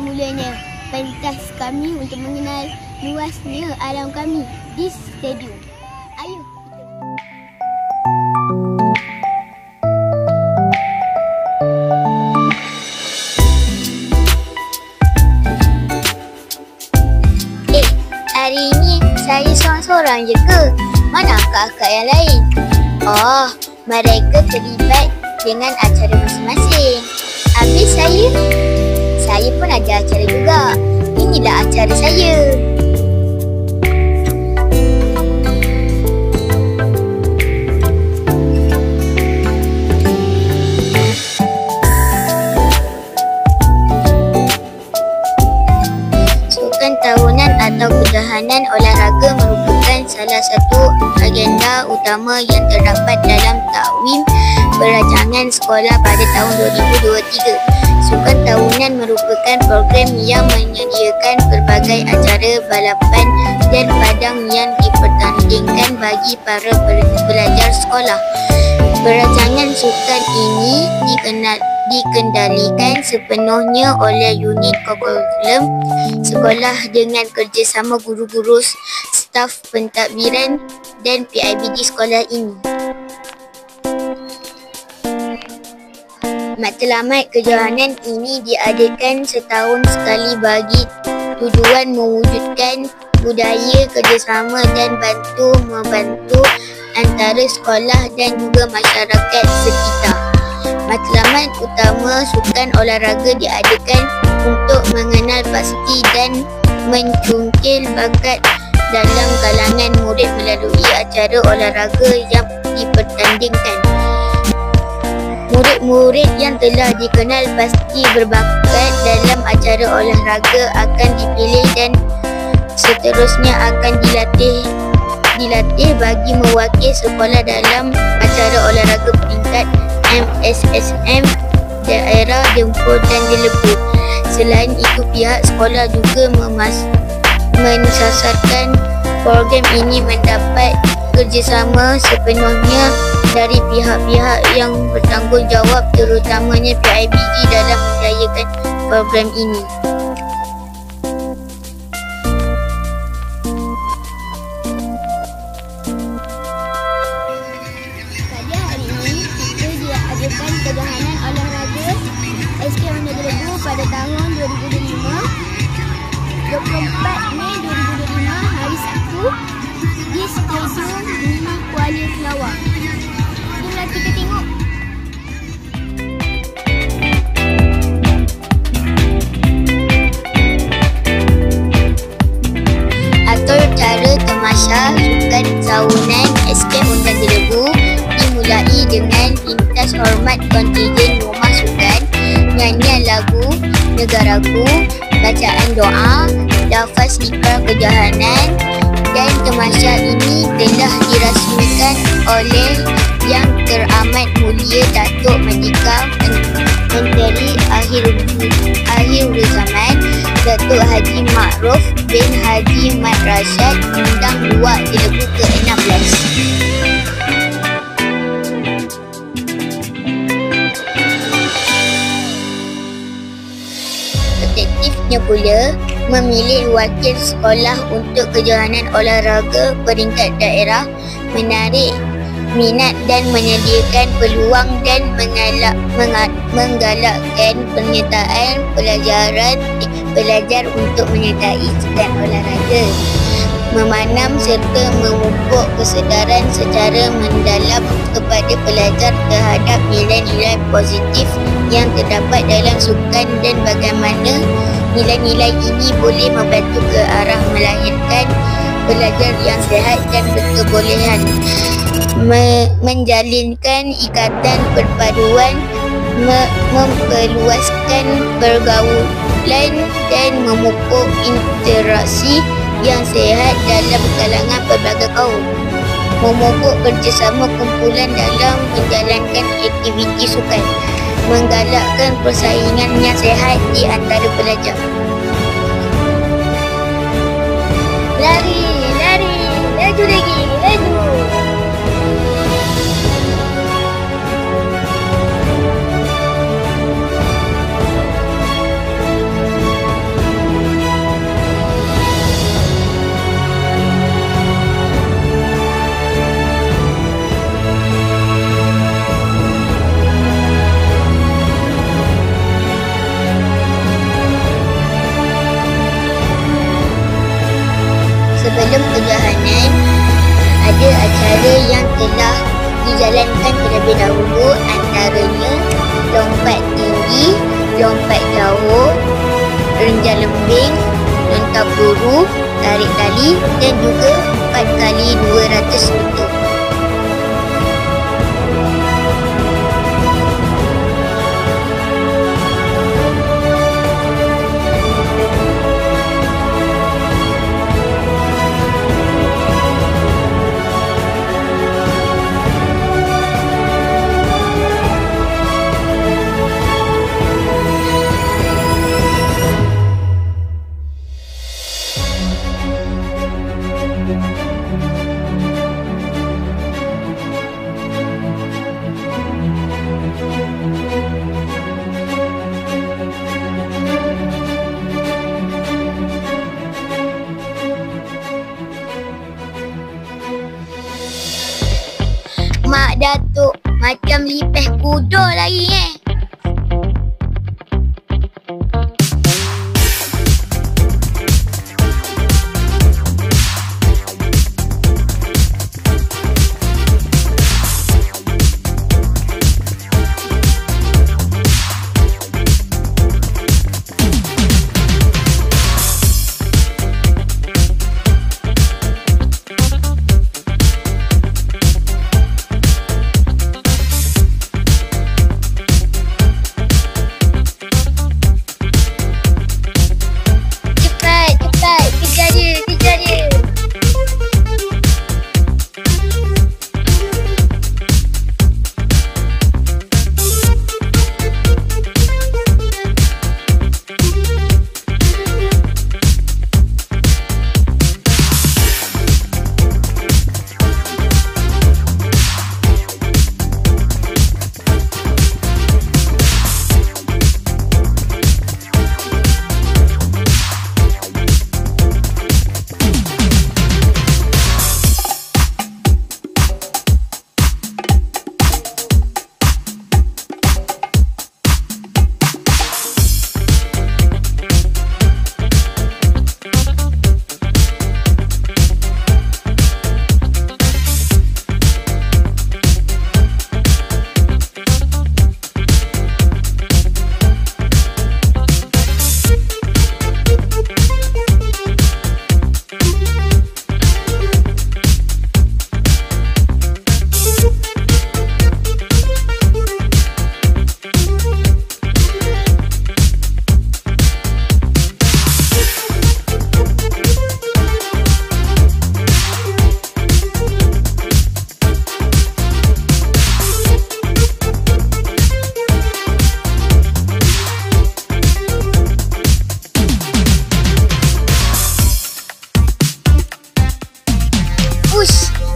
bermulanya pentas kami untuk mengenal luasnya alam kami di stadium. Ayo. Hari ini saya seorang-seorang je ke? Mana akak-akak yang lain? Oh, mereka terlibat dengan acara masing-masing. Habis saya pun ada acara juga. Inilah acara saya. Sukan tahunan atau kejohanan olahraga merupakan salah satu agenda utama yang terdapat dalam takvim perancangan sekolah pada tahun 2023. Sukan tahunan merupakan program yang menyediakan pelbagai acara balapan dan padang yang dipertandingkan bagi para pelajar sekolah. Perancangan sukan ini dikendalikan sepenuhnya oleh unit kurikulum sekolah dengan kerjasama guru-guru, staf pentadbiran dan PIBG sekolah ini. Matlamat kejohanan ini diadakan setahun sekali bagi tujuan mewujudkan budaya kerjasama dan bantu-membantu antara sekolah dan juga masyarakat sekitar. Matlamat utama sukan olahraga diadakan untuk mengenal pasti dan mencungkil bakat dalam kalangan murid melalui acara olahraga yang dipertandingkan. Murid-murid yang telah dikenal pasti berbakat dalam acara olahraga akan dipilih dan seterusnya akan dilatih bagi mewakili sekolah dalam acara olahraga peringkat MSSM daerah Jempol dan Jelebu. Selain itu, pihak sekolah juga mensasarkan program ini mendapat kerjasama sepenuhnya dari pihak-pihak yang bertanggungjawab, terutamanya PIBG dalam menjayakan program ini. Pada hari ini, kita diadakan kejohanan olahraga SK Wanda Jelebu pada tahun 2025, 24 Mei 2025, hari Sabtu di Stadium Bima Kuala Kelawar. Jomlah kita tengok. Atur cara tamasya sukan tahunan SK Undan Jelebu dimulai dengan lintas hormat kontingen rumah sukan, nyanyian lagu negaraku, bacaan doa, lafaz ikrar kejohanan, dan tamasya ini telah dirasmikan oleh Yang Teramat Mulia Datuk Merdeka Menteri Akhir Zaman Datuk Haji Ma'ruf bin Haji Mat Rashid Undang 2 Jelebu ke-16. Objektifnya pula memilih wakil sekolah untuk kejohanan olahraga peringkat daerah, menarik minat dan menyediakan peluang dan menggalakkan penyertaan pelajar untuk menyertai sukan olahraga, memanam serta memupuk kesedaran secara mendalam kepada pelajar terhadap nilai-nilai positif yang terdapat dalam sukan dan bagaimana nilai-nilai ini boleh membantu ke arah melahirkan pelajar yang sihat dan berkebolehan, menjalinkan ikatan perpaduan, memperluaskan pergaulan dan memupuk interaksi yang sihat dalam kalangan pelbagai kaum, memupuk kerjasama kumpulan dalam menjalankan aktiviti sukan, menggalakkan persaingan yang sihat di antara pelajar. Lari, laju lagi, laju. telah dijalankan terlebih dahulu, antaranya lompat tinggi, lompat jauh, renjang lembing, lontar peluru, tarik tali dan juga 4x200 meter. Mak Datuk macam lipeh kuda lagi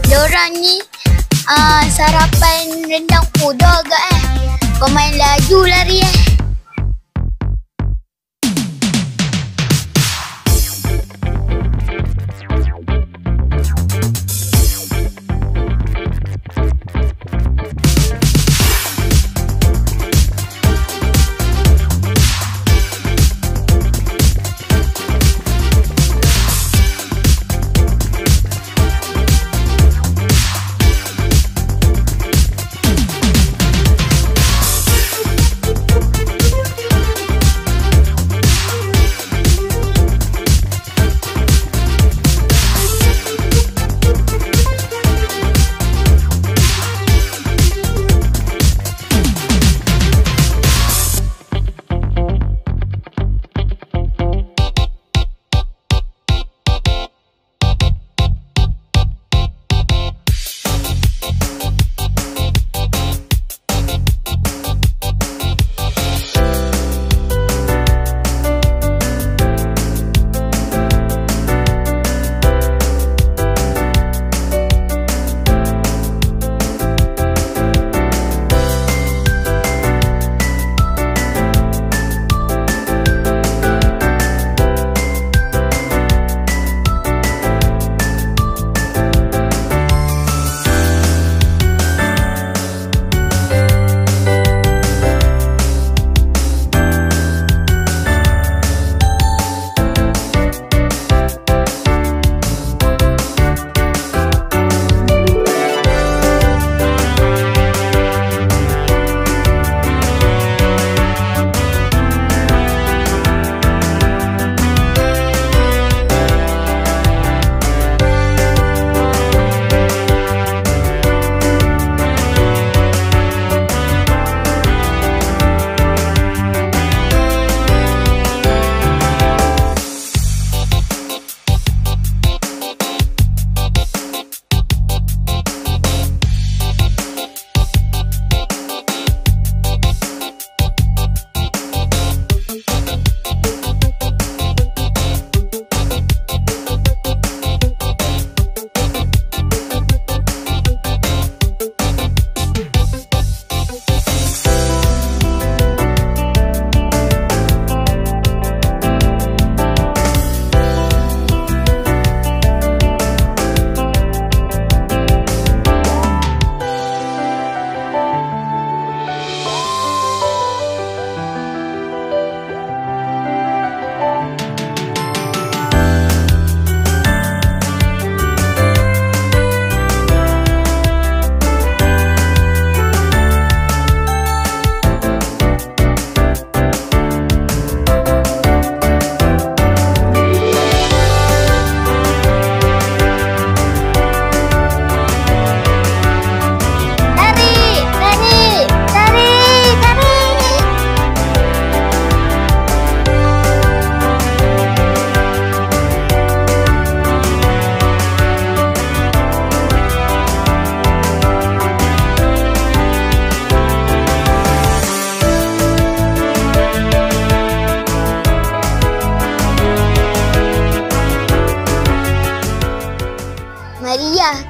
Diorang ni sarapan rendang kuda ke Kau main laju lari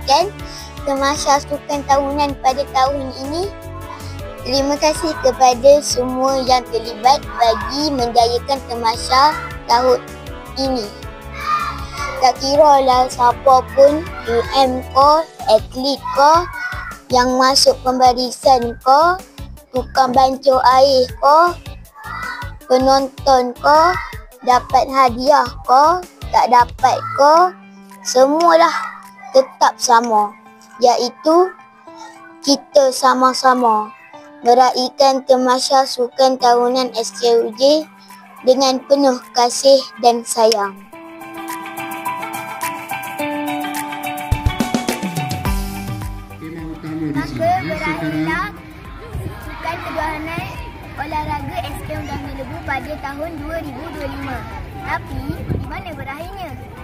meraihkan Tamasya Sukan Tahunan pada tahun ini. Terima kasih kepada semua yang terlibat bagi menjayakan Tamasya tahun ini. Tak kira lah siapa pun, UM ko, atlet ko, yang masuk pembarisan ko, tukang bancuh air ko, penonton ko, dapat hadiah ko, tak dapat ko, semualah tetap sama, iaitu kita sama-sama meraihkan Tamasya Sukan Tahunan SKUJ dengan penuh kasih dan sayang. Maka berakhirlah Sukan Kejohanan Olahraga SK Undangan Lebu pada tahun 2025. Tapi, di mana berakhirnya?